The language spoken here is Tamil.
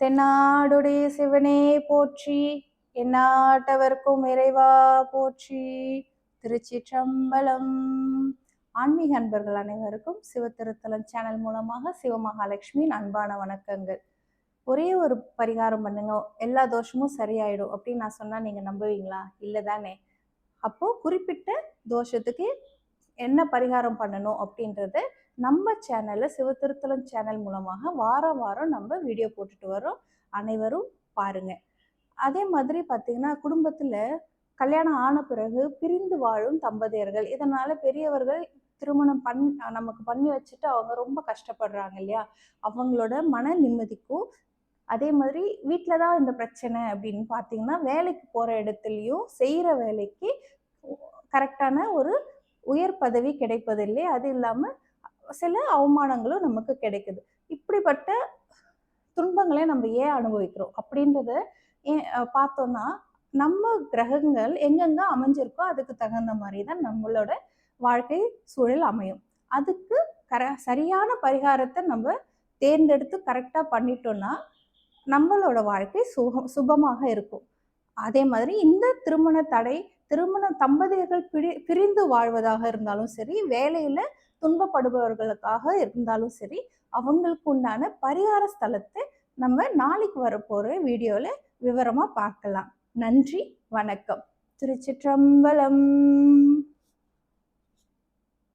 தென்னாடுடைய சிவனே போற்றி, எந்நாட்டவர்க்கும் இறைவா போற்றி. திருச்சிற்றம்பலம். ஆன்மீக அன்பர்கள் அனைவருக்கும் சிவத்திருத்தலம் சேனல் மூலமாக சிவமகாலட்சுமியின் அன்பான வணக்கங்கள். ஒரே ஒரு பரிகாரம் பண்ணுங்க, எல்லா தோஷமும் சரியாயிடும் அப்படின்னு நான் சொன்னா நீங்க நம்புவீங்களா? இல்லை தானே? அப்போ குறிப்பிட்ட தோஷத்துக்கு என்ன பரிகாரம் பண்ணணும் அப்படின்றது நம்ம சேனல்ல சிவத்திருத்தலம் சேனல் மூலமாக வாரம் வாரம் நம்ம வீடியோ போட்டுட்டு வரோம். அனைவரும் பாருங்க. அதே மாதிரி பார்த்தீங்கன்னா, குடும்பத்துல கல்யாணம் ஆன பிறகு பிரிந்து வாழும் தம்பதியர்கள், இதனால பெரியவர்கள் திருமணம் நமக்கு பண்ணி வச்சுட்டு அவங்க ரொம்ப கஷ்டப்படுறாங்க இல்லையா? அவங்களோட மன நிம்மதிக்கும், அதே மாதிரி வீட்டில் தான் இந்த பிரச்சனை அப்படின்னு பார்த்தீங்கன்னா, வேலைக்கு போகிற இடத்துலையும் செய்கிற வேலைக்கு கரெக்டான ஒரு உயர் பதவி கிடைப்பதில்லை. அது இல்லாமல் சில அவமானங்களும் நமக்கு கிடைக்குது. இப்படிப்பட்ட துன்பங்களை நம்ம ஏன் அனுபவிக்கிறோம் அப்படின்றத பார்த்தோம்னா, நம்ம கிரகங்கள் எங்கெங்க அமைஞ்சிருக்கோ அதுக்கு தகுந்த மாதிரி தான் நம்மளோட வாழ்க்கை சூழல் அமையும். அதுக்கு சரியான பரிகாரத்தை நம்ம தேர்ந்தெடுத்து கரெக்டாக பண்ணிட்டோம்னா நம்மளோட வாழ்க்கை சுபமாக இருக்கும். அதே மாதிரி இந்த திருமண தடை, திருமண தம்பதியர்கள் பிரிந்து வாழ்வதாக இருந்தாலும் சரி, வேலையில துன்பப்படுபவர்களுக்காக இருந்தாலும் சரி, அவங்களுக்கு உண்டான பரிகார ஸ்தலத்தை நம்ம நாளைக்கு வரப்போற வீடியோல விவரமா பார்க்கலாம். நன்றி, வணக்கம். திருச்சிற்றம்பலம்.